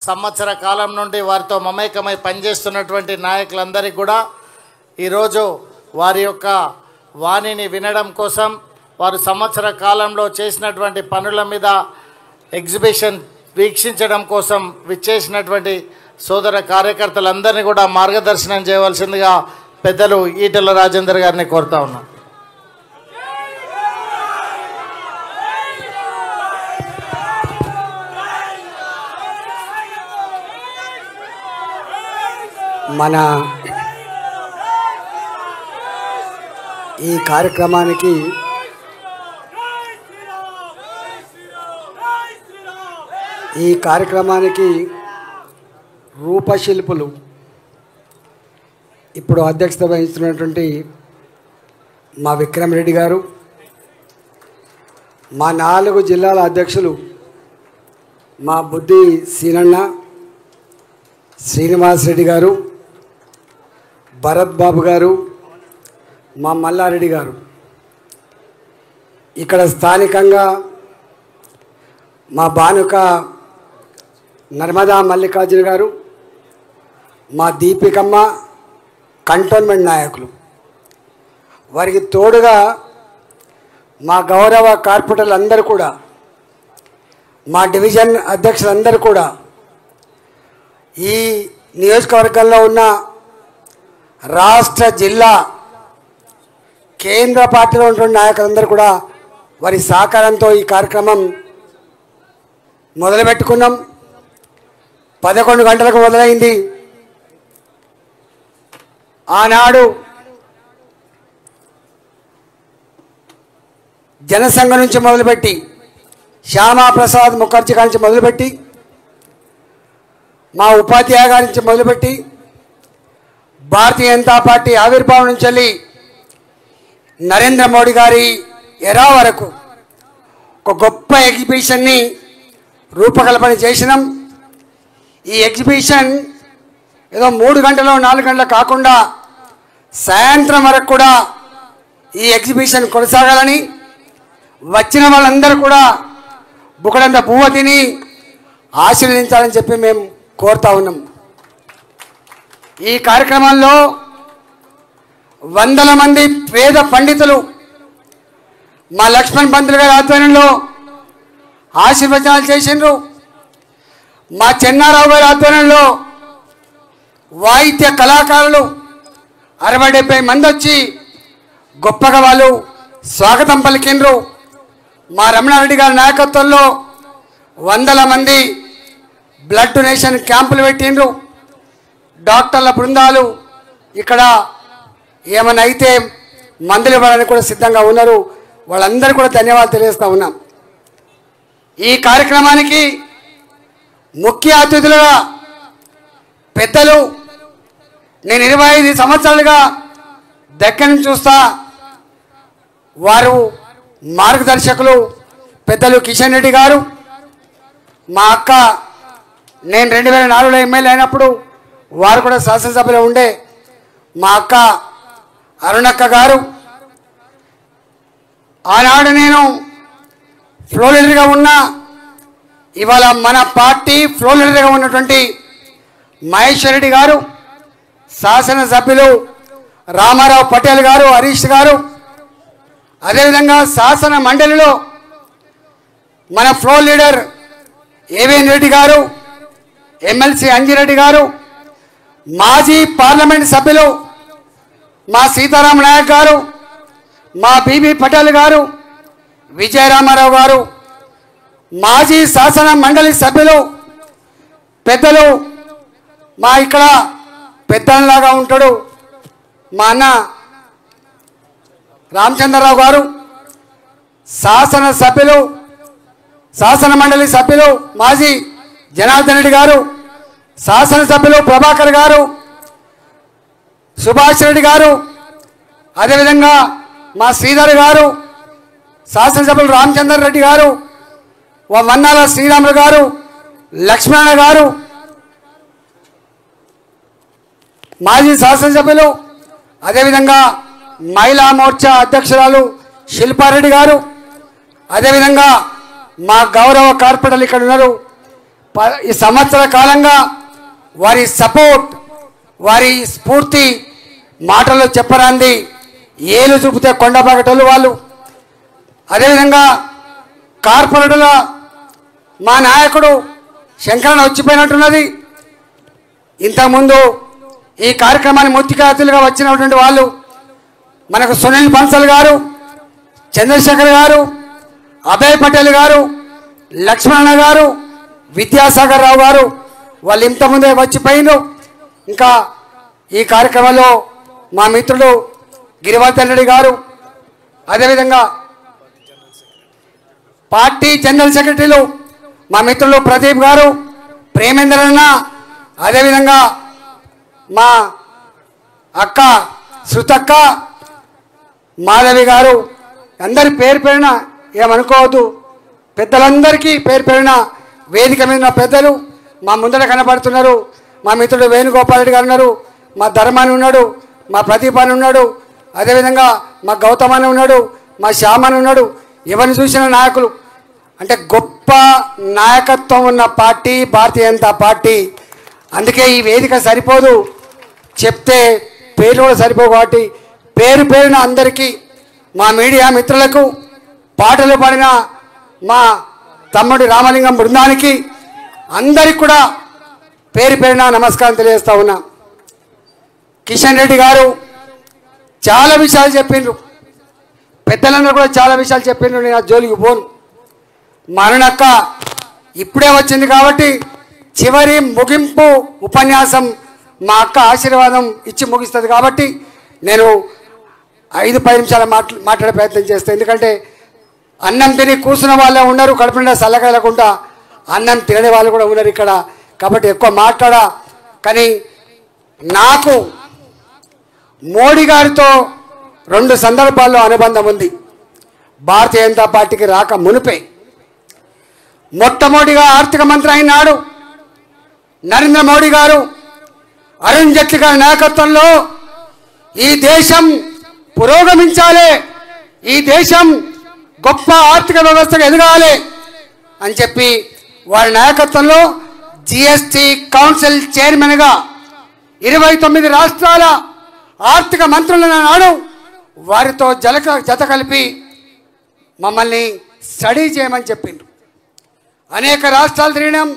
సంవత్సర కాలం నుండి వారితో మమేకమై పనిచేస్తున్నటువంటి నాయకులందరికీ కూడా ఈరోజు వారి యొక్క వాణిని వినడం కోసం, వారు సంవత్సర కాలంలో చేసినటువంటి పనుల మీద ఎగ్జిబిషన్ వీక్షించడం కోసం విచ్చేసినటువంటి సోదర కార్యకర్తలందరినీ కూడా మార్గదర్శనం చేయవలసిందిగా పెద్దలు ఈటెల రాజేందర్ గారిని కోరుతా ఉన్నాం. మన ఈ కార్యక్రమానికి రూపశిల్పులు ఇప్పుడు అధ్యక్షత వహిస్తున్నటువంటి మా విక్రమ్ రెడ్డి గారు, మా 4 జిల్లాల అధ్యక్షులు మా బుద్ధి సీనన్న, శ్రీనివాస్ రెడ్డి గారు, భరత్ బాబు గారు, మా మల్లారెడ్డి గారు, ఇక్కడ స్థానికంగా మా బానుక నర్మదా మల్లికార్జున గారు, మా దీపికమ్మ కంటోన్మెంట్ నాయకులు, వారికి తోడుగా మా గౌరవ కార్పొరేటర్లు అందరూ కూడా, మా డివిజన్ అధ్యక్షులందరూ కూడా, ఈ నియోజకవర్గంలో ఉన్న రాష్ట్ర జిల్లా కేంద్ర పార్టీలో ఉన్నటువంటి నాయకులందరూ కూడా వారి సహకారంతో ఈ కార్యక్రమం మొదలుపెట్టుకున్నాం. 11 గంటలకు మొదలైంది. ఆనాడు జనసంఘం నుంచి మొదలుపెట్టి, శ్యామాప్రసాద్ ముఖర్జీ గారి నుంచి మొదలుపెట్టి, మా ఉపాధ్యాయ గారి నుంచి మొదలుపెట్టి, భారతీయ జనతా పార్టీ ఆవిర్భావం నుంచి వెళ్ళి నరేంద్ర మోడీ గారి ఎరా వరకు ఒక గొప్ప ఎగ్జిబిషన్ని రూపకల్పన చేసినాం. ఈ ఎగ్జిబిషన్ ఏదో 3 గంటలు 4 గంటలు కాకుండా సాయంత్రం వరకు కూడా ఈ ఎగ్జిబిషన్ కొనసాగాలని, వచ్చిన వాళ్ళందరూ కూడా బుకడంత పువ్వు తిని ఆశీర్వదించాలని చెప్పి మేము కోరుతా ఉన్నాం. ఈ కార్యక్రమంలో 100 మంది పేద పండితులు మా లక్ష్మణ్ పంతులు గారి ఆధ్వర్యంలో ఆశీర్వచనాలు చేసిండ్రు. మా చెన్నారావు గారి ఆధ్వర్యంలో వాయిద్య కళాకారులు 60-70 మంది వచ్చి గొప్పగా వాళ్ళు స్వాగతం పలికిండ్రు. మా రమణారెడ్డి గారి నాయకత్వంలో 100 మంది బ్లడ్ డొనేషన్ క్యాంపులు పెట్టిండ్రు. డాక్టర్ల బృందాలు ఇక్కడ ఏమైనా అయితే మందులు ఇవ్వడానికి కూడా సిద్ధంగా ఉన్నారు. వాళ్ళందరూ కూడా ధన్యవాదాలు తెలియజేస్తూ ఉన్నాం. ఈ కార్యక్రమానికి ముఖ్య అతిథులుగా పెద్దలు, నేను 25 సంవత్సరాలుగా దగ్గర నుంచి చూస్తా, వారు మార్గదర్శకులు పెద్దలు కిషన్ రెడ్డి గారు, మా అక్క, నేను 2004లో ఎమ్మెల్యే అయినప్పుడు వారు కూడా శాసనసభలో ఉండే మా అక్క అరుణక్క గారు, ఆనాడు నేను ఫ్లోర్ లీడర్గా ఉన్నా, ఇవాళ మన పార్టీ ఫ్లోర్ లీడర్గా ఉన్నటువంటి మహేశ్వర్ రెడ్డి గారు, శాసనసభ్యులు రామారావు పటేల్ గారు, హరీష్ గారు, అదేవిధంగా శాసన మండలిలో మన ఫ్లోర్ లీడర్ ఏవిఎన్ రెడ్డి గారు, ఎమ్మెల్సీ అంజిరెడ్డి గారు, మాజీ పార్లమెంట్ సభ్యులు మా సీతారాం నాయక్ గారు, మా బీబీ పటేల్ గారు, విజయరామారావు గారు, మాజీ శాసన మండలి సభ్యులు పెద్దలు, మా ఇక్కడ పెద్దలాగా ఉంటాడు మా అన్న రామచంద్రరావు గారు, శాసన సభ్యులు, శాసన మండలి సభ్యులు మాజీ జనార్దన్ రెడ్డి గారు, శాసనసభ్యులు ప్రభాకర్ గారు, సుభాష్ రెడ్డి గారు, అదేవిధంగా మా శ్రీధర్ గారు, శాసనసభ్యులు రామచంద్ర రెడ్డి గారు, వన్నాల శ్రీరాములు గారు, లక్ష్మణ గారు, మాజీ శాసనసభ్యులు, అదేవిధంగా మహిళా మోర్చా అధ్యక్షురాలు శిల్పారెడ్డి గారు, అదేవిధంగా మా గౌరవ కార్పొరేటర్లు ఇక్కడ ఉన్నారు, ఈ సంవత్సర కాలంగా వారి సపోర్ట్, వారి స్ఫూర్తి మాటలు చెప్పరాంది, ఏలు చూపితే కొండపాకటోళ్ళు వాళ్ళు. అదేవిధంగా కార్పొరేటర్ల మా నాయకుడు శంకరన్న వచ్చిపోయినట్టున్నది. ఇంతకుముందు ఈ కార్యక్రమాన్ని ముఖ్య అతిథులుగా వచ్చినటువంటి వాళ్ళు మనకు సునీల్ బన్సల్ గారు, చంద్రశేఖర్ గారు, అభయ్ పటేల్ గారు, లక్ష్మణ గారు, విద్యాసాగర్ రావు గారు, వాళ్ళు ఇంతకుముందే వచ్చిపోయినారు. ఇంకా ఈ కార్యక్రమంలో మా మిత్రుడు గిరివర్ధన్ రెడ్డి గారు, అదేవిధంగా పార్టీ జనరల్ సెక్రటరీలు మా మిత్రులు ప్రదీప్ గారు, ప్రేమేంద్రన్న, అదేవిధంగా మా అక్క శృతక్క, మాధవి గారు, అందరి పేరు పేరున ఏమనుకోవద్దు, పెద్దలందరికీ పేరు పేరున వేదిక మీద ఉన్న పెద్దలు మా ముందర కనబడుతున్నారు. మా మిత్రుడు వేణుగోపాల్ రెడ్డి గారు ఉన్నారు, మా ధర్మాని ఉన్నాడు, మా ప్రదీప్ అని ఉన్నాడు, అదేవిధంగా మా గౌతమాని ఉన్నాడు, మా శ్యామని ఉన్నాడు. ఎవరిని చూసిన నాయకులు అంటే గొప్ప నాయకత్వం ఉన్న పార్టీ భారతీయ జనతా పార్టీ. అందుకే ఈ వేదిక సరిపోదు, చెప్తే పేర్లు కూడా సరిపోవు. కాబట్టి పేరు పేరున అందరికీ, మా మీడియా మిత్రులకు, పాటలు పాడిన మా తమ్ముడి రామలింగం బృందానికి అందరికి కూడా పేరు పేరున నమస్కారం తెలియజేస్తా ఉన్నా. కిషన్ రెడ్డి గారు చాలా విషయాలు చెప్పిండ్రు, పెద్దలందరూ కూడా చాలా విషయాలు చెప్పిండ్రు. నేను ఆ జోలికి పోను. మరణక్క ఇప్పుడే వచ్చింది కాబట్టి చివరి ముగింపు ఉపన్యాసం మా అక్క ఆశీర్వాదం ఇచ్చి ముగిస్తుంది కాబట్టి నేను 5-10 నిమిషాలు మాట్లాడే ప్రయత్నం చేస్తాను. ఎందుకంటే అన్నం తిని కూర్చున్న వాళ్ళే ఉన్నారు, కడుపు నిండా చల్లగలకుండా అన్నం తినే వాళ్ళు కూడా ఉన్నారు ఇక్కడ. కాబట్టి ఎక్కువ మాట్లాడా. కానీ నాకు మోడీ గారితో 2 సందర్భాల్లో అనుబంధం ఉంది. భారతీయ జనతా పార్టీకి రాక మునిపే మొట్టమొదటిగా ఆర్థిక మంత్రి అయినాడు నరేంద్ర మోడీ గారు, అరుణ్ జైట్లీ గారి నాయకత్వంలో ఈ దేశం పురోగమించాలి, ఈ దేశం గొప్ప ఆర్థిక వ్యవస్థగా ఎదగాలి అని చెప్పి వారి నాయకత్వంలో జిఎస్టీ కౌన్సిల్ చైర్మన్గా 29 రాష్ట్రాల ఆర్థిక మంత్రులను నాడు వారితో జత కలిపి మమ్మల్ని స్టడీ చేయమని చెప్పిండ్రు. అనేక రాష్ట్రాలు తిరిగినాం,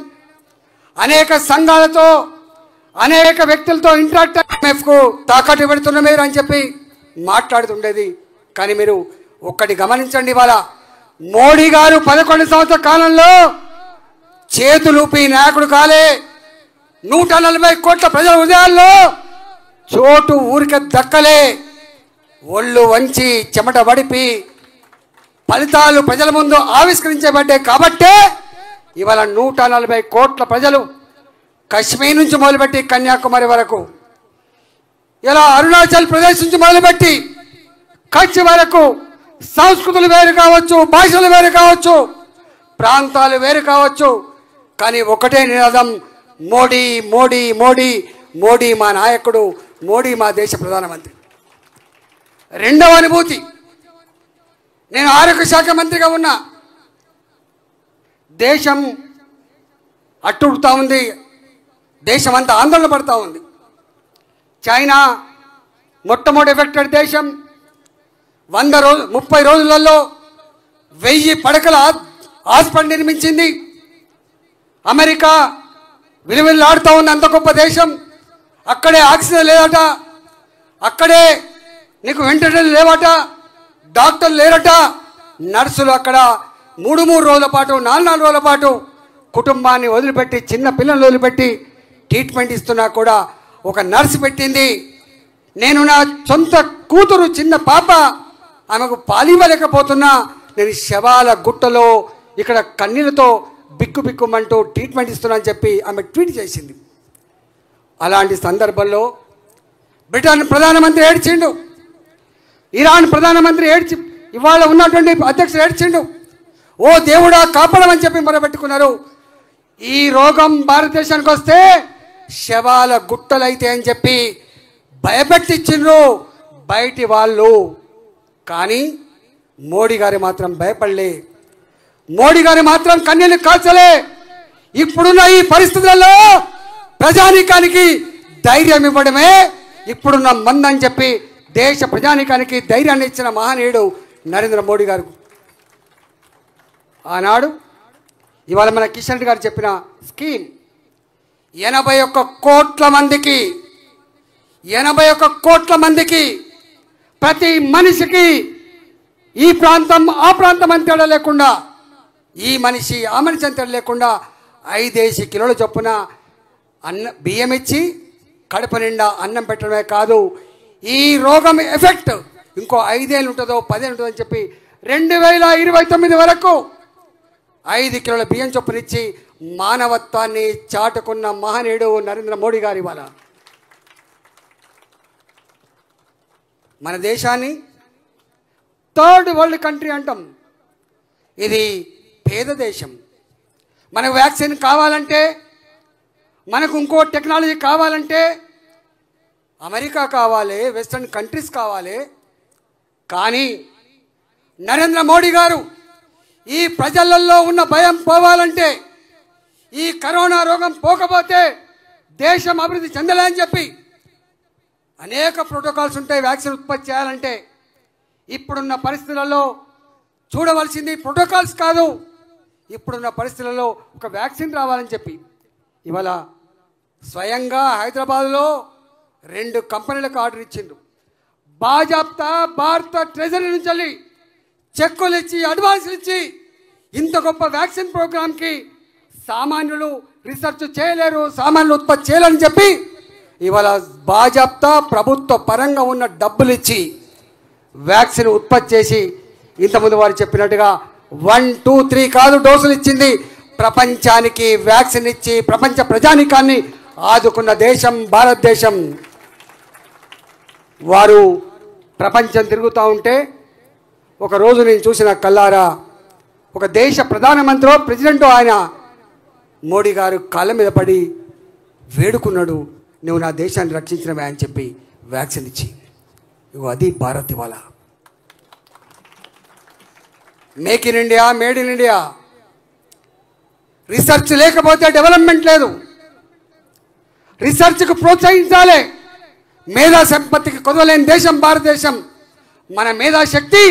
అనేక సంఘాలతో, అనేక వ్యక్తులతో ఇంటర్ఎఫ్కు తాకట్టు పెడుతున్న మీరు అని చెప్పి మాట్లాడుతుండేది. కానీ మీరు ఒక్కటి గమనించండి, ఇవాళ మోడీ గారు 11 సంవత్సరాల కాలంలో చేతులూపి నాయకుడు కాలే. 140 కోట్ల ప్రజల హృదయాల్లో చోటు ఊరికే దక్కలే. ఒళ్ళు వంచి చెమట వడిపి ఫలితాలు ప్రజల ముందు ఆవిష్కరించబడ్డాయి. కాబట్టే ఇవాళ 140 కోట్ల ప్రజలు కశ్మీర్ నుంచి మొదలుపెట్టి కన్యాకుమారి వరకు, ఇలా అరుణాచల్ ప్రదేశ్ నుంచి మొదలుపెట్టి కచ్ వరకు సంస్కృతులు వేరు కావచ్చు, భాషలు వేరు కావచ్చు, ప్రాంతాలు వేరు కావచ్చు, కానీ ఒకటే నినాదం మోడీ మోడీ మోడీ. మోడీ మా నాయకుడు, మోడీ మా దేశ ప్రధానమంత్రి. రెండవ అనుభూతి, నేను ఆరోగ్య శాఖ మంత్రిగా ఉన్నా. దేశం అట్టుడుతూ ఉంది, దేశం అంతా ఆందోళన పడుతూ ఉంది. చైనా మొట్టమొదటి ఎఫెక్టెడ్ దేశం. 30 రోజులలో 1000 పడకల హాస్పిటల్ నిర్మించింది. అమెరికా విలువలాడుతూ ఉన్న అంత గొప్ప దేశం. అక్కడే ఆక్సిజన్ లేదట, అక్కడే నీకు వెంటిలేటర్లు లేవట, డాక్టర్లు లేరట, నర్సులు అక్కడ 3 రోజుల పాటు 4 రోజుల పాటు కుటుంబాన్ని వదిలిపెట్టి, చిన్న పిల్లల్ని వదిలిపెట్టి ట్రీట్మెంట్ ఇస్తున్నా కూడా ఒక నర్సు పెట్టింది. నేను నా సొంత కూతురు చిన్న పాప, ఆమెకు పాలివ్వలేకపోతున్నా, నేను శవాల గుట్టలో ఇక్కడ కన్నీళ్ళతో బిక్కు బిక్కుమంటూ ట్రీట్మెంట్ ఇస్తున్నా అని చెప్పి ఆమె ట్వీట్ చేసింది. అలాంటి సందర్భంలో బ్రిటన్ ప్రధానమంత్రి ఏడ్చిండు, ఇరాన్ ప్రధానమంత్రి ఏడ్చి, ఇవాళ ఉన్నటువంటి అధ్యక్షుడు ఏడ్చిండు. ఓ దేవుడా కాపాడమని చెప్పి మొరబెట్టుకున్నారు. ఈ రోగం భారతదేశానికి వస్తే శవాల గుట్టలైతే అని చెప్పి భయపెట్టించిండ్రు బయటి వాళ్ళు. కానీ మోడీ గారు మాత్రం భయపడలే, మోడీ గారు మాత్రం కన్నీళ్ళు కాల్చలే. ఇప్పుడున్న ఈ పరిస్థితులలో ప్రజానీకానికి ధైర్యం ఇవ్వడమే ఇప్పుడున్న మందని చెప్పి దేశ ప్రజానీకానికి ధైర్యాన్ని ఇచ్చిన మహనీయుడు నరేంద్ర మోడీ గారు. ఆనాడు ఇవాళ మన కిషన్ రెడ్డి గారు చెప్పిన స్కీమ్ 81 కోట్ల మందికి ప్రతి మనిషికి ఈ ప్రాంతం ఆ ప్రాంతం అని తేడా లేకుండా, ఈ మనిషి ఆ మనిషి అని తేడా లేకుండా 5 కిలోల చొప్పున బియ్యం ఇచ్చి కడుపు నిండా అన్నం పెట్టడమే కాదు, ఈ రోగం ఎఫెక్ట్ ఇంకో 5 ఏళ్ళు ఉంటుందో 10 ఏళ్ళు ఉంటుందో అని చెప్పి 2029 వరకు 5 కిలోల బియ్యం చొప్పునిచ్చి మానవత్వాన్ని చాటుకున్న మహనీయుడు నరేంద్ర మోడీ గారు. ఇవాళ మన దేశాన్ని థర్డ్ వరల్డ్ కంట్రీ అంటాం. ఇది పేద దేశం. మనకు వ్యాక్సిన్ కావాలంటే, మనకు ఇంకో టెక్నాలజీ కావాలంటే అమెరికా కావాలి, వెస్టర్న్ కంట్రీస్ కావాలి. కానీ నరేంద్ర మోడీ గారు ఈ ప్రజలలో ఉన్న భయం పోవాలంటే, ఈ కరోనా రోగం పోకపోతే దేశం అభివృద్ధి చెందలేని చెప్పి అనేక ప్రోటోకాల్స్ ఉంటాయి. వ్యాక్సిన్ ఉత్పత్తి చేయాలంటే ఇప్పుడున్న పరిస్థితులలో చూడవలసింది ప్రోటోకాల్స్ కాదు, ఇప్పుడున్న పరిస్థితులలో ఒక వ్యాక్సిన్ రావాలని చెప్పి ఇవాళ స్వయంగా హైదరాబాద్లో 2 కంపెనీలకు ఆర్డర్ ఇచ్చిండ్రు. బాజాప్తా భారత ట్రెజరీ నుంచి వెళ్ళి చెక్కులు ఇచ్చి అడ్వాన్సులు ఇచ్చి ఇంత గొప్ప వ్యాక్సిన్ ప్రోగ్రామ్కి సామాన్యులు రీసెర్చ్ చేయలేరు, సామాన్యులు ఉత్పత్తి చేయాలని చెప్పి ఇవాళ బాజాప్తా ప్రభుత్వ పరంగా ఉన్న డబ్బులు ఇచ్చి వ్యాక్సిన్ ఉత్పత్తి చేసి ఇంతకుముందు వారు చెప్పినట్టుగా 1, 2, 3 కాదు డోసులు ఇచ్చింది, ప్రపంచానికి వ్యాక్సిన్ ఇచ్చి ప్రపంచ ప్రజానీకాన్ని ఆదుకున్న దేశం భారతదేశం. వారు ప్రపంచం తిరుగుతూ ఉంటే ఒకరోజు నేను చూసిన కల్లారా ఒక దేశ ప్రధానమంత్రి ప్రెసిడెంట్ ఆయన మోడీ గారు కాళ్ళ మీద పడి వేడుకున్నాడు, నువ్వు నా దేశాన్ని రక్షించినవే అని చెప్పి వ్యాక్సిన్ ఇచ్చి. ఇగో అది భారత్. ఇవాళ make in India, made in India. Research లేకపోతే డెవలప్మెంట్ లేదు. రీసెర్చ్కు ప్రోత్సహించాలి. మేధా సంపత్తికి కొదవలేని దేశం భారతదేశం. మన మేధాశక్తి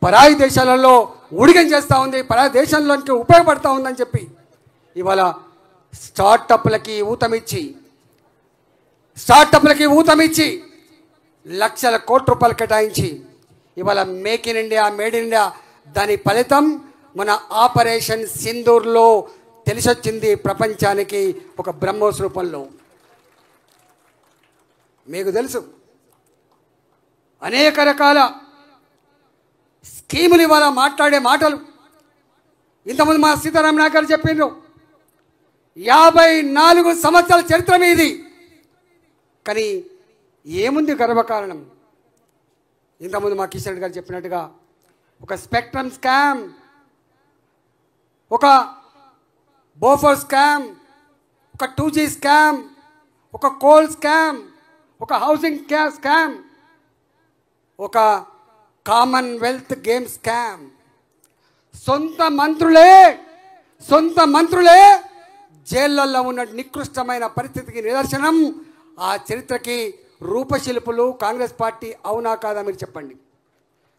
పరాయి దేశాలలో ఊడిగం చేస్తూ ఉంది, పరాయి దేశంలోకి ఉపయోగపడుతూ ఉందని చెప్పి ఇవాళ స్టార్టప్లకి ఊతమిచ్చి లక్షల కోట్ల రూపాయలు కేటాయించి ఇవాళ make in India, made in India దాని ఫలితం మన ఆపరేషన్ సింధూర్లో తెలిసొచ్చింది ప్రపంచానికి ఒక బ్రహ్మోస్ రూపంలో. మీకు తెలుసు అనేక రకాల స్కీములు ఇవాళ మాట్లాడే మాటలు. ఇంతకుముందు మా సీతారాం నాయక్ గారు చెప్పిండ్రు 54 సంవత్సరాల చరిత్ర మీది. కానీ ఏముంది గర్వకారణం? ఇంతకుముందు మా కిషన్ రెడ్డి గారు చెప్పినట్టుగా ఒక స్పెక్ట్రమ్ స్కామ్, ఒక బోఫర్ స్కామ్, ఒక 2G స్కామ్, ఒక కోల్ స్కామ్, ఒక హౌసింగ్ స్కామ్, ఒక కామన్వెల్త్ గేమ్ స్కామ్. సొంత మంత్రులే జైళ్ళల్లో ఉన్న నికృష్టమైన పరిస్థితికి నిదర్శనం. ఆ చరిత్రకి రూపశిల్పులు కాంగ్రెస్ పార్టీ. అవునా కాదా మీరు చెప్పండి.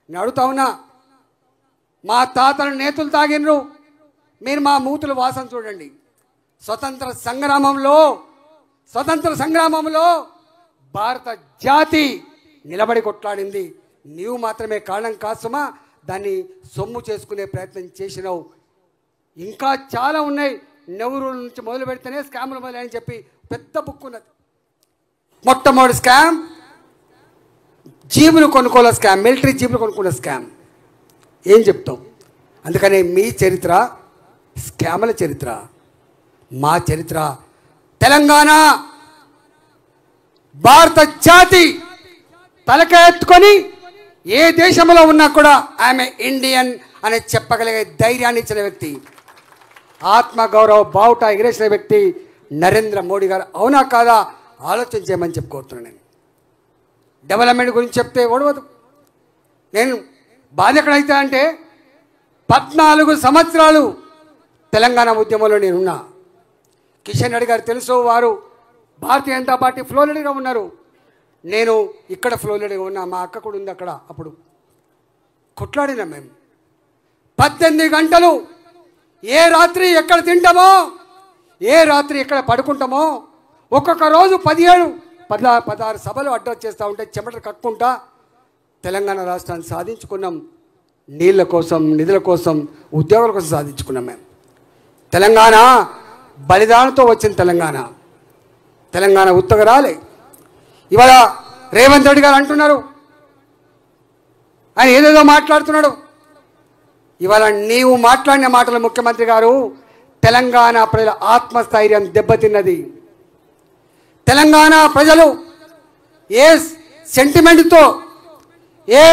నేను అడుగుతా ఉన్నా, మా తాతల నేతలు తాగినరు, మీరు మా మూతుల వాసన చూడండి. స్వతంత్ర సంగ్రామంలో భారత జాతి నిలబడి కొట్లాడింది. నీవు మాత్రమే కారణం కాసుమా దాన్ని సొమ్ము చేసుకునే ప్రయత్నం చేసినావు. ఇంకా చాలా ఉన్నాయి. నెహ్రూ నుంచి మొదలు పెడితేనే స్కామ్లు మొదలని చెప్పి పెద్ద బుక్ ఉన్నది. మొట్టమొదటి స్కామ్ జీబులు కొనుక్కోలే స్కామ్, మిలిటరీ జీబులు కొనుక్కునే స్కామ్. ఏం చెప్తాం? అందుకనే మీ చరిత్ర స్కామ్ల చరిత్ర, మా చరిత్ర తెలంగాణ. భారత జాతి తలక ఎత్తుకొని ఏ దేశంలో ఉన్నా కూడా ఆమె ఇండియన్ అని చెప్పగలిగే ధైర్యాన్ని ఇచ్చిన వ్యక్తి, ఆత్మగౌరవ బావుట ఎగిరేసిన వ్యక్తి నరేంద్ర మోడీ గారు. అవునా కాదా ఆలోచన చేయమని చెప్పుకోతున్నాను. నేను డెవలప్మెంట్ గురించి చెప్తే ఓడవదు. నేను బాధ ఎక్కడైతే అంటే 14 సంవత్సరాలు తెలంగాణ ఉద్యమంలో నేనున్నా. కిషన్ రెడ్డి గారు తెలుసు, వారు భారతీయ జనతా పార్టీ ఫ్లోర్ లీడర్గా ఉన్నారు. నేను ఇక్కడ ఫ్లోర్ లీడర్గా ఉన్నా, మా అక్క కూడా ఉంది అక్కడ. అప్పుడు కొట్లాడినాం మేము 18 గంటలు. ఏ రాత్రి ఎక్కడ తింటామో, ఏ రాత్రి ఎక్కడ పడుకుంటామో, ఒక్కొక్క రోజు 17-16 సభలు అడ్రస్ చేస్తూ ఉంటే చెమటలు కక్కుంటా తెలంగాణ రాష్ట్రాన్ని సాధించుకున్నాం. నీళ్ళ కోసం, నిధుల కోసం, ఉద్యోగాల కోసం సాధించుకున్నాం మేము. తెలంగాణ బలిదానంతో వచ్చిన తెలంగాణ ఉత్తగా రాలే. ఇవాళ రేవంత్ రెడ్డి గారు అంటున్నారు, ఆయన ఏదేదో మాట్లాడుతున్నాడు. ఇవాళ నీవు మాట్లాడిన మాటలు ముఖ్యమంత్రి గారు తెలంగాణ ప్రజల ఆత్మస్థైర్యం దెబ్బతిన్నది. తెలంగాణ ప్రజలు ఏ సెంటిమెంట్తో, ఏ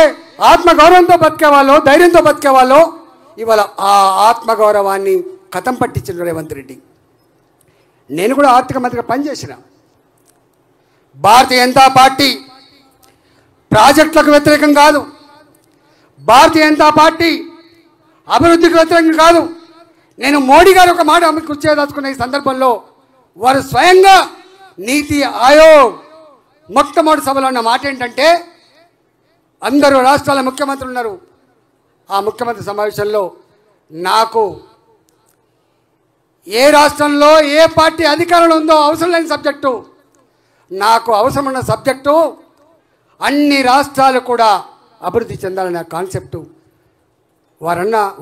ఆత్మగౌరవంతో బతికేవాళ్ళో, ధైర్యంతో బతికేవాళ్ళో ఇవాళ ఆ ఆత్మగౌరవాన్ని కథం పట్టించిన రేవంత్ రెడ్డి. నేను కూడా ఆర్థిక మంత్రిగా పనిచేసిన. భారతీయ జనతా పార్టీ ప్రాజెక్టులకు వ్యతిరేకం కాదు, భారతీయ జనతా పార్టీ అభివృద్ధికి వ్యతిరేకం కాదు. నేను మోడీ గారు ఒక మాట గుర్తు చేయదలుచుకున్న ఈ సందర్భంలో, వారు స్వయంగా నీతి ఆయోగ్ మొట్టమొదటి సభలో ఉన్న మాట ఏంటంటే, అందరూ రాష్ట్రాల ముఖ్యమంత్రులు ఉన్నారు. ఆ ముఖ్యమంత్రి సమావేశంలో నాకు ఏ రాష్ట్రంలో ఏ పార్టీ అధికారంలో ఉందో అవసరం లేని సబ్జెక్టు, నాకు అవసరమైన సబ్జెక్టు అన్ని రాష్ట్రాలు కూడా అభివృద్ధి చెందాలనే కాన్సెప్టు.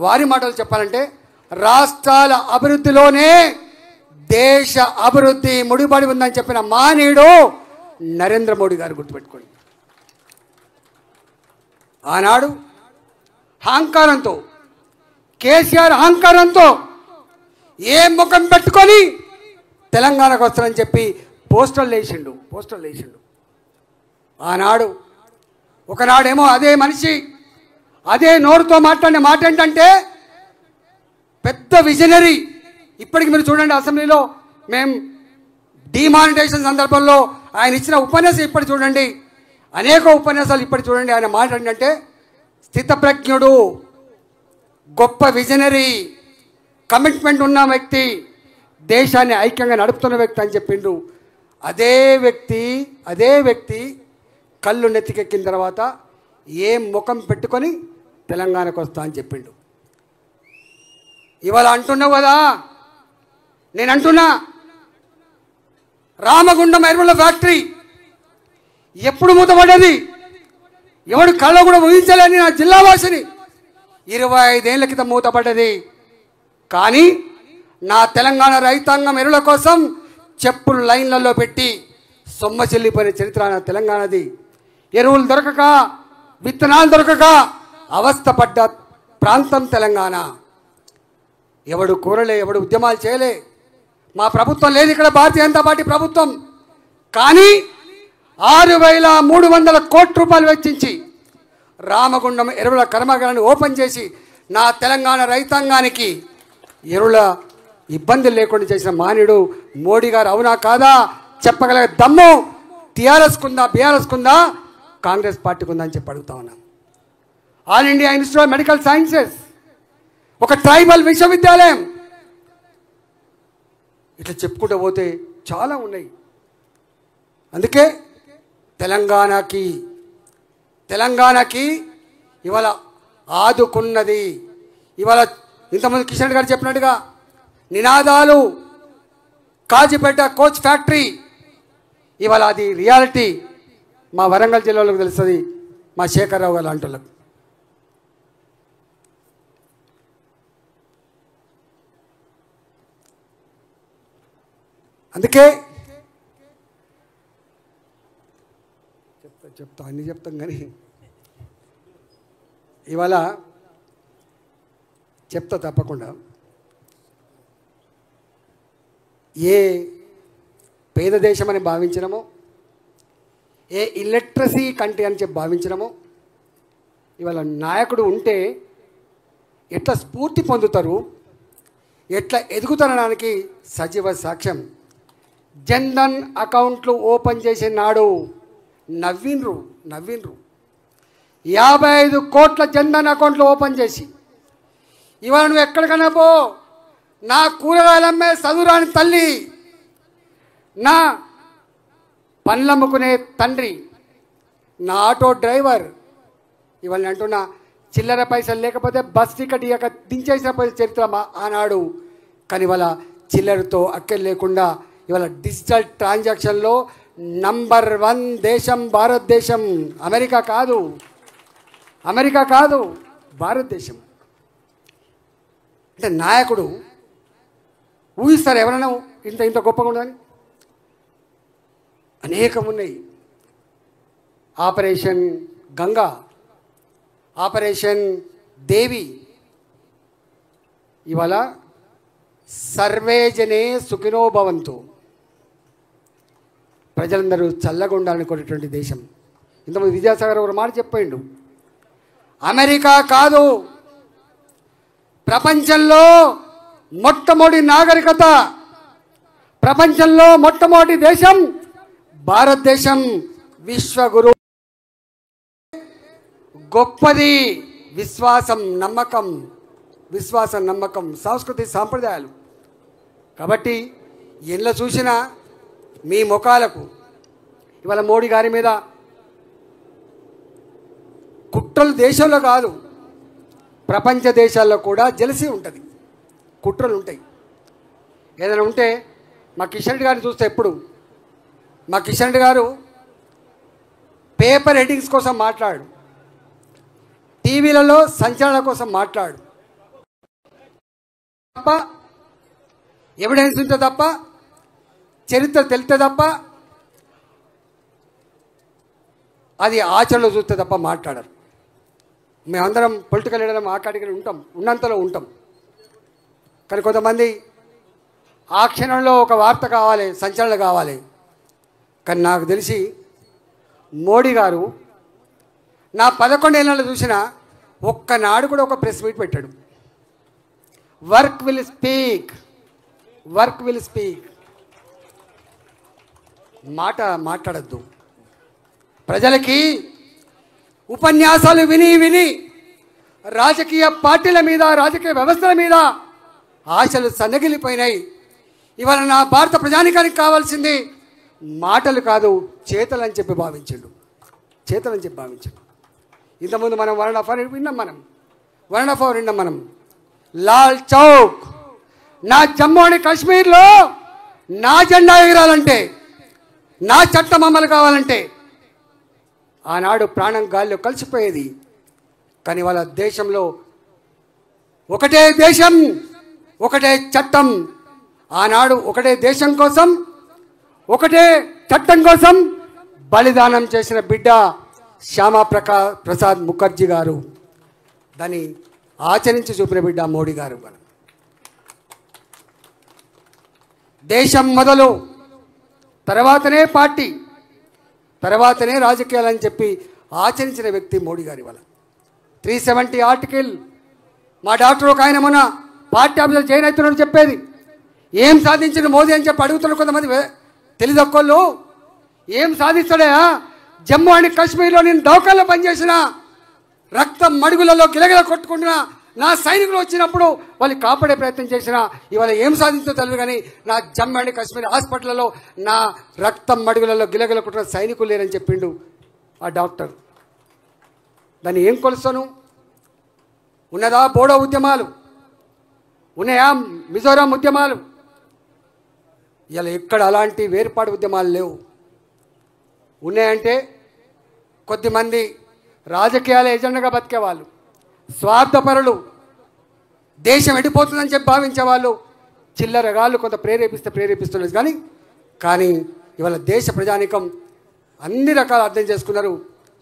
వారి మాటలు చెప్పాలంటే, రాష్ట్రాల అభివృద్ధిలోనే దేశ అభివృద్ధి ముడిపడి ఉందని చెప్పిన మానవుడు నరేంద్ర మోడీ గారు. గుర్తుపెట్టుకోండి, ఆనాడు అహంకారంతో, కేసీఆర్ అహంకారంతో ఏ ముఖం పెట్టుకొని తెలంగాణకు వస్తారని చెప్పి పోస్టర్లు వేసిండు. ఆనాడు ఒకనాడేమో అదే మనిషి అదే నోరుతో మాట్లాడిన మాట ఏంటంటే, పెద్ద విజనరీ. ఇప్పటికి మీరు చూడండి, అసెంబ్లీలో మేము డిమానిటైజేషన్ సందర్భంలో ఆయన ఇచ్చిన ఉపన్యాసం ఇప్పటి చూడండి, అనేక ఉపన్యాసాలు ఇప్పటి చూడండి. ఆయన మాట ఏంటంటే, స్థితప్రజ్ఞుడు, గొప్ప విజనరీ, కమిట్మెంట్ ఉన్న వ్యక్తి, దేశాన్ని ఐక్యంగా నడుపుతున్న వ్యక్తి అని చెప్పిండు. అదే వ్యక్తి కళ్ళు నెత్తికెక్కిన తర్వాత ఏం ముఖం పెట్టుకొని తెలంగాణకు వస్తా అని చెప్పిండు. ఇవాళ అంటున్నావు కదా, నేను అంటున్నా, రామగుండం ఎరువుల ఫ్యాక్టరీ ఎప్పుడు మూతపడ్డది? ఎవడు కళ్ళ కూడా ఊహించలేని నా జిల్లా వాసిని 25 ఏళ్ల క్రితం మూతపడ్డది. కానీ నా తెలంగాణ రైతాంగం ఎరువుల కోసం చెప్పులు లైన్లలో పెట్టి సొమ్మ చెల్లిపోయిన చరిత్ర నా తెలంగాణది. ఎరువులు దొరకక, విత్తనాలు దొరకక అవస్థపడ్డ ప్రాంతం తెలంగాణ. ఎవడు కూరలే, ఎవడు ఉద్యమాలు చేయలే. మా ప్రభుత్వం లేదు ఇక్కడ, భారతీయ జనతా పార్టీ ప్రభుత్వం. కానీ 6,300 కోట్ల రూపాయలు వెచ్చించి రామగుండం ఎరువుల కర్మాగారాన్ని ఓపెన్ చేసి నా తెలంగాణ రైతాంగానికి ఎరువుల ఇబ్బందులు లేకుండా చేసిన మాన్యుడు మోడీ గారు. అవునా కాదా చెప్పగల దమ్ము టీఆర్ఎస్ కుందా, బీఆర్ఎస్ కుందా, కాంగ్రెస్ పార్టీకి ఉందా అని చెప్పి అడుగుతా ఉన్నాం. All India institute of medical sciences, ఒక ట్రైబల్ విశ్వవిద్యాలయం, ఇట్లా చెప్పుకుంటూ పోతే చాలా ఉన్నాయి. అందుకే తెలంగాణకి ఇవాళ ఆదుకున్నది. ఇవాళ ఇంతమంది కిషన్ గారు చెప్పినట్టుగా నినాదాలు, కాజీపేట కోచ్ ఫ్యాక్టరీ, ఇవాళ అది రియాలిటీ. మా వరంగల్ జిల్లాలోకి తెలుస్తుంది, మా శేఖర్రావు గారు లాంటి. అందుకే అన్నీ చెప్తాం, కానీ ఇవాళ చెప్తా తప్పకుండా. ఏ పేద దేశం అని భావించినమో, ఏ ఇల్లెట్రసీ కంట్రీ అని చెప్పి భావించినమో, ఇవాళ నాయకుడు ఉంటే ఎట్లా స్ఫూర్తి పొందుతారు, ఎట్లా ఎదుగుతారనడానికి సజీవ సాక్ష్యం. జన్ధన్ అకౌంట్లు ఓపెన్ చేసే నాడు నవ్విండ్రు. 55 కోట్ల జన్ధన్ అకౌంట్లు ఓపెన్ చేసి, ఇవాళ నువ్వు ఎక్కడికైనా పో, నా కూరగాయలమ్మే చదువురాని తల్లి నా పండ్లమ్ముకునే తండ్రి, నా ఆటో డ్రైవర్, ఇవన్నీ అంటున్నా చిల్లర పైసలు లేకపోతే బస్ టికెట్ ఇక దించేసిన చరిత్ర ఆనాడు. కానీ ఇవాళ చిల్లరతో అక్కలు లేకుండా ఇవాళ డిజిటల్ ట్రాన్సాక్షన్లో నంబర్ 1 దేశం భారతదేశం. అమెరికా కాదు, భారతదేశం. అంటే నాయకుడు ఊహిస్తారు ఎవరైనా ఇంత గొప్పగా ఉండదని? అనేకం ఉన్నాయి. ఆపరేషన్ గంగా, ఆపరేషన్ దేవి, ఇవాళ సర్వే జనే సుఖినో భవంతు, ప్రజలందరూ చల్లగా ఉండాలనుకునేటువంటి దేశం. ఇంతకుముందు విద్యాసాగర్ ఒక మాట చెప్పాడు, అమెరికా కాదు ప్రపంచంలో మొట్టమొదటి నాగరికత, ప్రపంచంలో మొట్టమొదటి దేశం భారతదేశం. విశ్వగురు గొప్పది విశ్వాసం, నమ్మకం, సంస్కృతి సాంప్రదాయాలు. కాబట్టి ఎల్ల చూసినా మీ ముఖాలకు ఇవాళ మోడీ గారి మీద కుట్రలు దేశంలో కాదు, ప్రపంచ దేశాల్లో కూడా జెలసీ ఉంటుంది, కుట్రలు ఉంటాయి. ఏదైనా ఉంటే మా కిషన్ రెడ్డి గారిని చూస్తే ఎప్పుడు మా కిషన్ రెడ్డి గారు పేపర్ హెడ్డింగ్స్ కోసం మాట్లాడు, టీవీలలో సంచలనాల కోసం మాట్లాడు తప్ప, ఎవిడెన్స్ ఉంటే తప్ప, చరిత్ర తెలితే తప్ప, అది ఆచరణలో చూస్తే తప్ప మాట్లాడరు. మేమందరం పొలిటికల్ లీడర్ ఆ కేటగిరీ ఉంటాం, ఉన్నంతలో ఉంటాం. కానీ కొంతమంది ఆ క్షణంలో ఒక వార్త కావాలి, సంచలనం కావాలి. కానీ నాకు తెలిసి మోడీ గారు నా 11 ఏళ్ళలో చూసిన ఒక్కనాడు కూడా ఒక ప్రెస్ మీట్ పెట్టాడు. వర్క్ విల్ స్పీక్, మాట్లాడద్దు. ప్రజలకి ఉపన్యాసాలు విని రాజకీయ పార్టీల మీద, రాజకీయ వ్యవస్థల మీద ఆశలు సన్నగిలిపోయినాయి. ఇవాళ నా భారత ప్రజానికానికి కావాల్సింది మాటలు కాదు, చేతలని చెప్పి భావించాడు. ఇంతకుముందు మనం 1.5 hours విన్నాం మనం. లాల్ చౌక్, నా జమ్మూ అండ్ కాశ్మీర్లో నా జెండా ఎగరాలంటే, నా చట్టం అమలు కావాలంటే ఆనాడు ప్రాణం గాలిలో కలిసిపోయేది. కానీ వాళ్ళ దేశంలో ఒకటే దేశం, ఒకటే చట్టం. ఆనాడు ఒకటే దేశం కోసం, ఒకటే చట్టం కోసం బలిదానం చేసిన బిడ్డ శ్యామా ప్రసాద్ ముఖర్జీ గారు. దాన్ని ఆచరించి చూపిన బిడ్డ మోడీ గారు. దేశం మొదలు, తర్వాతనే పార్టీ, తర్వాతనే రాజకీయాలని చెప్పి ఆచరించిన వ్యక్తి మోడీ గారి. వల్ల 370 ఆర్టికల్. మా డాక్టర్ ఒక ఆయన మొన్న పార్టీ ఆఫీసర్ జాయిన్ అవుతున్నాడు చెప్పేది, ఏం సాధించిన మోదీ అని చెప్పి అడుగుతున్నారు కొంతమంది తెలియదక్కోళ్ళు. ఏం సాధిస్తాడా? జమ్మూ అండ్ కాశ్మీర్లో నేను దౌకాల్లో పనిచేసిన, రక్తం మడుగులలో గిలగిల కొట్టుకుంటున్నా నా సైనికులు వచ్చినప్పుడు వాళ్ళు కాపాడే ప్రయత్నం చేసిన, ఇవాళ ఏం సాధించో తెలియదు. కానీ నా జమ్మూ అండ్ కాశ్మీర్ హాస్పిటల్లో నా రక్తం మడుగులలో గిలగిల కొట్టిన సైనికులు లేరని చెప్పిండు ఆ డాక్టర్. దాన్ని ఏం కొలుస్తాను? ఉన్నదా బోడో ఉద్యమాలు, ఉన్నాయా మిజోరాం ఉద్యమాలు? ఇలా ఎక్కడ అలాంటి వేర్పాటు ఉద్యమాలు లేవు. ఉన్నాయంటే కొద్దిమంది రాజకీయాల ఎజెండాగా బతికేవాళ్ళు, స్వార్థపరులు, దేశం ఎడిపోతుందని చెప్పి భావించేవాళ్ళు, చిల్లరగాళ్ళు కొంత ప్రేరేపిస్తున్నారు. కానీ ఇవాళ దేశ ప్రజానికం అన్ని రకాలు అర్థం చేసుకున్నారు.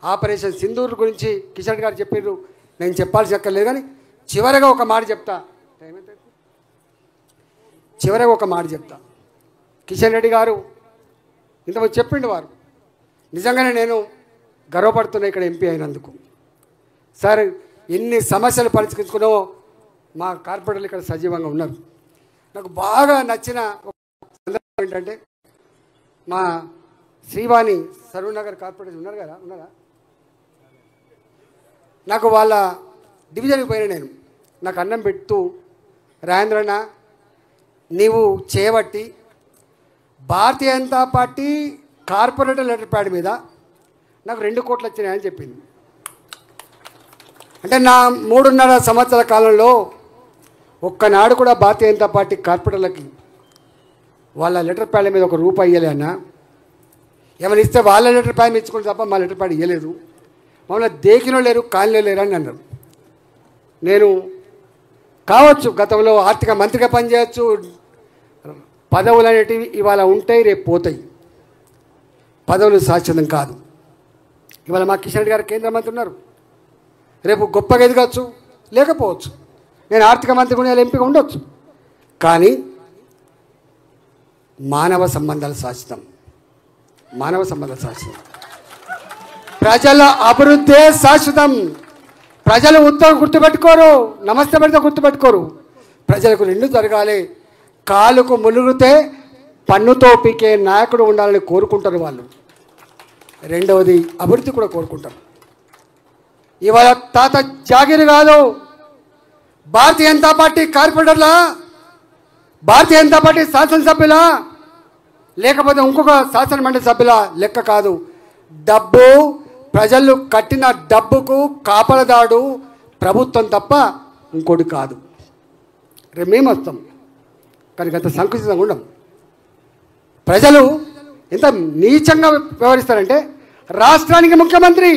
ఆపరేషన్ సింధూర్ గురించి కిషన్ గారు చెప్పారు, నేను చెప్పాల్సి అక్కర్లేదు. కానీ చివరగా ఒక మాట చెప్తా. కిషన్ రెడ్డి గారు ఇంతమంది చెప్పిండు, వారు నిజంగానే నేను గర్వపడుతున్నా ఇక్కడ ఎంపీ అయినందుకు. సార్ ఎన్ని సమస్యలు పరిష్కరించుకున్నావో మా కార్పొరేటర్లు ఇక్కడ సజీవంగా ఉన్నారు. నాకు బాగా నచ్చిన సందర్భం ఏంటంటే, మా శ్రీవాణి సరూనగర్ కార్పొరేటర్ ఉన్నారా? నాకు వాళ్ళ డివిజన్కి పోయినా నేను, నాకు అన్నం పెడుతూ, రాజేంద్రన్న నీవు చేయబట్టి Bharatiya Janata party corporator letter pad మీద నాకు 2 కోట్లు వచ్చినాయని చెప్పింది. అంటే నా 3.5 సంవత్సరాల కాలంలో ఒక్కనాడు కూడా భారతీయ జనతా పార్టీ కార్పొరేటర్లకి వాళ్ళ లెటర్ ప్యాడ్ మీద ₹1 ఇవ్వలే అన్న. ఏమైనా ఇస్తే వాళ్ళ లెటర్ ప్యాడ్ ఇచ్చుకుంటే తప్ప మా లెటర్ ప్యాడ్ ఇవ్వలేదు. మమ్మల్ని దేకినో లేరు కాలినో లేరు అని అన్నారు. నేను కావచ్చు గతంలో ఆర్థిక మంత్రిగా పనిచేయచ్చు, పదవులు అనేటివి ఇవాళ ఉంటాయి రేపు పోతాయి, పదవులు శాశ్వతం కాదు. ఇవాళ మా కిషన్ రెడ్డి గారు కేంద్ర మంత్రి ఉన్నారు, రేపు గొప్పగా ఎదగచ్చు లేకపోవచ్చు. నేను ఆర్థిక మంత్రి కూడా ఎంపీగా ఉండొచ్చు. కానీ మానవ సంబంధాలు శాశ్వతం, మానవ సంబంధాలు శాశ్వతం, ప్రజల అభివృద్ధే శాశ్వతం. ప్రజలు ఉత్తరం గుర్తుపెట్టుకోరు, నమస్తే పెడితే గుర్తుపెట్టుకోరు. ప్రజలకు 2 జరగాలి. కాలుకు ములుగుతే పన్నుతో పీకే నాయకుడు ఉండాలని కోరుకుంటారు వాళ్ళు. రెండవది అభివృద్ధి కూడా కోరుకుంటారు. ఇవాళ తాత జాగీరు కాదు, భారతీయ జనతా పార్టీ కార్పొరేటర్లా, భారతీయ జనతా పార్టీ శాసనసభ్యులా, లేకపోతే ఇంకొక శాసనమండలి సభ్యుల లెక్క కాదు. డబ్బు, ప్రజలు కట్టిన డబ్బుకు కాపలదాడు ప్రభుత్వం తప్ప ఇంకోటి కాదు. రేపు మేము వస్తాం కానీ అంత సంకుచితంగా ఉండం. ప్రజలు ఎంత నీచంగా వ్యవహరిస్తారంటే రాష్ట్రానికి ముఖ్యమంత్రి,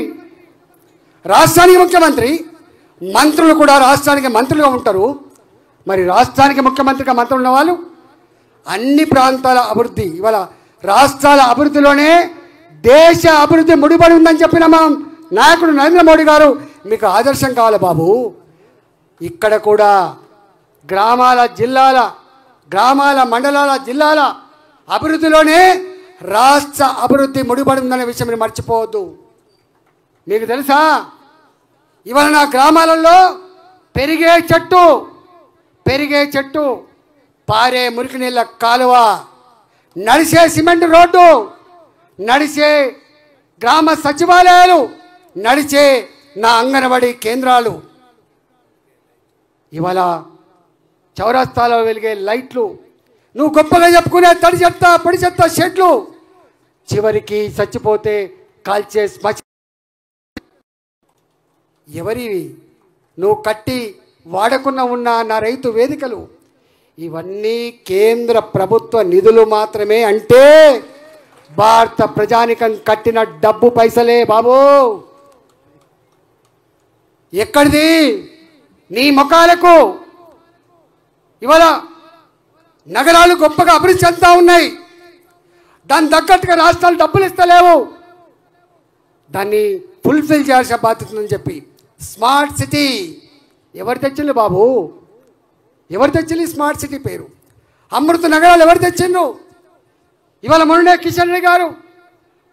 మంత్రులు కూడా రాష్ట్రానికి మంత్రులుగా ఉంటారు. మరి రాష్ట్రానికి ముఖ్యమంత్రిగా మంత్రులు ఉన్న వాళ్ళు అన్ని ప్రాంతాల అభివృద్ధి, ఇవాళ రాష్ట్రాల అభివృద్ధిలోనే దేశ అభివృద్ధి ముడిపడి ఉందని చెప్పిన మా నాయకుడు నరేంద్ర మోడీ గారు మీకు ఆదర్శం కావాలి బాబు. ఇక్కడ కూడా గ్రామాల, జిల్లాల, మండలాల, జిల్లాల అభివృద్ధిలోనే రాష్ట్ర అభివృద్ధి ముడిపడి ఉందనే విషయం మీరు మర్చిపోవద్దు. మీకు తెలుసా, ఇవాళ నా గ్రామాలలో పెరిగే చెట్టు, పారే మురికి నీళ్ళ కాలువ, నడిచే సిమెంట్ రోడ్డు, నడిచే గ్రామ సచివాలయాలు, నడిచే నా అంగన్వాడీ కేంద్రాలు, ఇవాళ చౌరస్తాలో వెలిగే లైట్లు, నువ్వు గొప్పగా చెప్పుకునే తడి చెత్త, పొడి చెత్త షెడ్లు, చివరికి చచ్చిపోతే కాల్చే ఎవరివి? నువ్వు కట్టి వాడకుండా ఉన్న నా రైతు వేదికలు, ఇవన్నీ కేంద్ర ప్రభుత్వ నిధులు మాత్రమే. అంటే భారత ప్రజానికం కట్టిన డబ్బు పైసలే బాబు. ఎక్కడిది? నీ ముఖాలకు. ఇవాళ నగరాలు గొప్పగా అభివృద్ధి చెందుతూ ఉన్నాయి, దాని తగ్గట్టుగా రాష్ట్రాలు డబ్బులు ఇస్తలేవు. దాన్ని ఫుల్ఫిల్ చేయాల్సిన బాధ్యత ఉందని చెప్పి స్మార్ట్ సిటీ ఎవరు తెచ్చిండ్రు బాబు? ఎవరు తెచ్చింది స్మార్ట్ సిటీ పేరు? అమృత నగరాలు ఎవరు తెచ్చిండ్రు? ఇవాళ మొన్ననే కిషన్ రెడ్డి గారు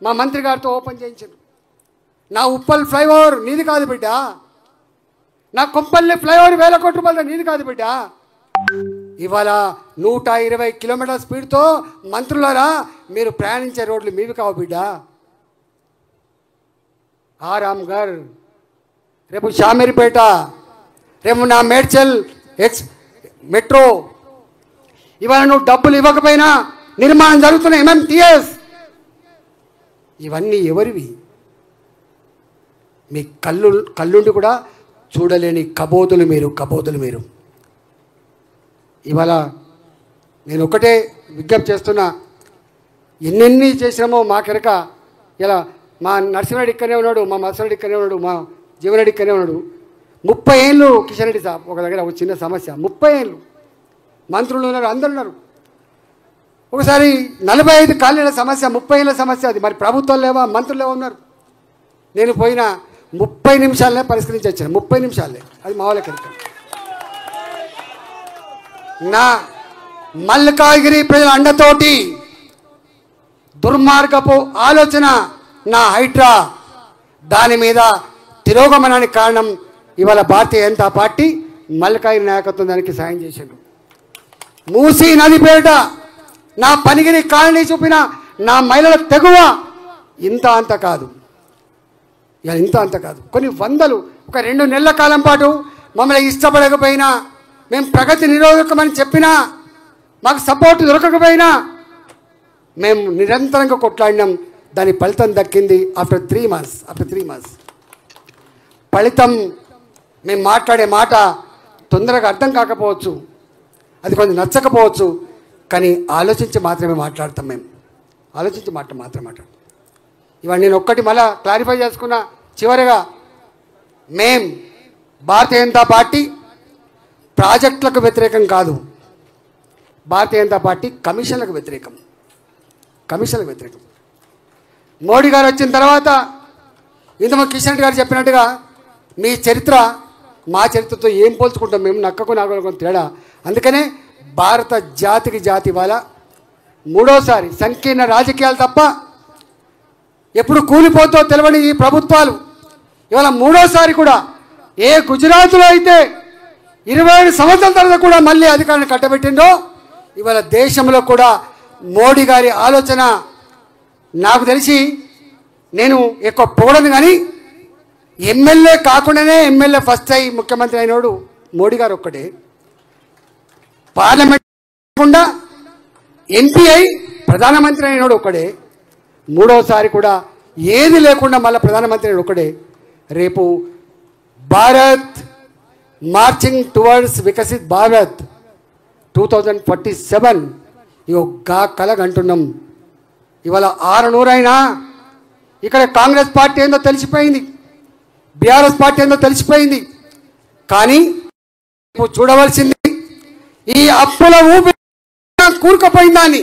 మా మంత్రి గారితో ఓపెన్ చేయించారు. నా ఉప్పల్ ఫ్లైఓవర్ నీది కాదు బిడ్డ, నా కొంపల్లి ఫ్లైఓవర్ 1000 కోట్ల రూపాయలు నీది కాదు బిడ్డ. ఇవాళ 120 కిలోమీటర్ల స్పీడ్తో మంత్రులారా మీరు ప్రయాణించే రోడ్లు మీవి కావు బిడ్డ. ఆరాంఘర్, రేపు షామీర్పేట, రేపు నా మేడ్చల్ మెట్రో, ఇవాళ నువ్వు డబ్బులు ఇవ్వకపోయినా నిర్మాణం జరుగుతున్న MMTS, ఇవన్నీ ఎవరివి? మీ కళ్ళుండి కూడా చూడలేని కబోదులు మీరు. ఇవాళ నేను ఒకటే విజ్ఞప్తి చేస్తున్నా, ఎన్నెన్ని చేసినామో మాకెరక. ఇలా మా నరసింహరెడ్డి ఇక్కడనే ఉన్నాడు, మా మత్సరెడ్డి ఇక్కడనే ఉన్నాడు, మా జీవరెడ్డి ఇక్కడనే ఉన్నాడు. 30 ఏళ్ళు కిషన్ రెడ్డి సాబ్ ఒక దగ్గర ఒక చిన్న సమస్య, 30 ఏళ్ళు మంత్రులు ఉన్నారు, అందరు ఉన్నారు. ఒకసారి 45 కాలనీల సమస్య, 30 ఏళ్ళ సమస్య అది. మరి ప్రభుత్వాలు లేవా, మంత్రులు లేవా ఉన్నారు. నేను పోయిన 30 నిమిషాలనే పరిష్కరించి వచ్చాను, 30 నిమిషాలే. అది మా వాళ్ళకి నా మల్కాగిరి ప్రజల అండతోటి దుర్మార్గపు ఆలోచన నా హైడ్రా, దాని మీద తిరోగమనానికి కారణం ఇవాళ భారతీయ జనతా పార్టీ మల్కాగిరి నాయకత్వం దానికి సాయం చేశాడు. మూసీ నదిపేట నా పనిగిరి కాలనీ చూపిన నా మహిళల తెగువ ఇంత అంత కాదు. కొన్ని వందలు, ఒక 2 నెలల కాలం పాటు మమ్మల్ని ఇష్టపడకపోయినా, మేము ప్రగతి నిరోధకమని చెప్పినా, మాకు సపోర్ట్ దొరకకపోయినా మేము నిరంతరంగా కొట్లాడినాం. దాని ఫలితం దక్కింది ఆఫ్టర్ 3 months. ఫలితం మేము మాట్లాడే మాట తొందరగా అర్థం కాకపోవచ్చు, అది కొంచెం నచ్చకపోవచ్చు, కానీ ఆలోచించి మాత్రమే మాట్లాడతాం. మేము ఆలోచించి మాత్రమే మాట్లాడతాం. ఇవాళ నేను ఒక్కటి మళ్ళా క్లారిఫై చేసుకున్నా. చివరిగా భారతీయ జనతా పార్టీ ప్రాజెక్టులకు వ్యతిరేకం కాదు, భారతీయ జనతా పార్టీ కమిషన్లకు వ్యతిరేకం. మోడీ గారు వచ్చిన తర్వాత ఇంతకుముందు కిషన్ రెడ్డి గారు చెప్పినట్టుగా మీ చరిత్ర మా చరిత్రతో ఏం పోల్చుకుంటాం, మేము నక్కకు నాగలకు తేడా. అందుకనే భారత జాతి వాళ్ళ మూడోసారి సంకీర్ణ రాజకీయాలు తప్ప ఎప్పుడు కూలిపోతో తెలియని ఈ ప్రభుత్వాలు ఇవాళ మూడోసారి కూడా ఏ గుజరాత్లో అయితే 27 సంవత్సరాల తర్వాత కూడా మళ్ళీ అధికారాన్ని కట్టబెట్టిందో, ఇవాళ దేశంలో కూడా మోడీ గారి ఆలోచన నాకు తెలిసి నేను ఎక్కువ పొగడను, కానీ ఎమ్మెల్యే కాకుండానే ఎమ్మెల్యే ఫస్ట్ అయ్యి ముఖ్యమంత్రి అయినోడు మోడీ గారు ఒక్కడే. పార్లమెంట్ కాకుండా ఎంపీ అయి ప్రధానమంత్రి అయినోడు ఒక్కడే. మూడోసారి కూడా ఏది లేకుండా మళ్ళీ ప్రధానమంత్రి అయినోడు ఒక్కడే. రేపు భారత్ మార్చింగ్ టువర్డ్స్ వికసిత్ భారత్ 2047 గా కలగంటున్నాం. ఇవాళ 600 అయినా ఇక్కడ కాంగ్రెస్ పార్టీ ఏందో తెలిసిపోయింది, బీఆర్ఎస్ పార్టీ ఏందో తెలిసిపోయింది. కానీ చూడవలసింది ఈ అప్పుల ఊపి కూరుకుపోయిందాన్ని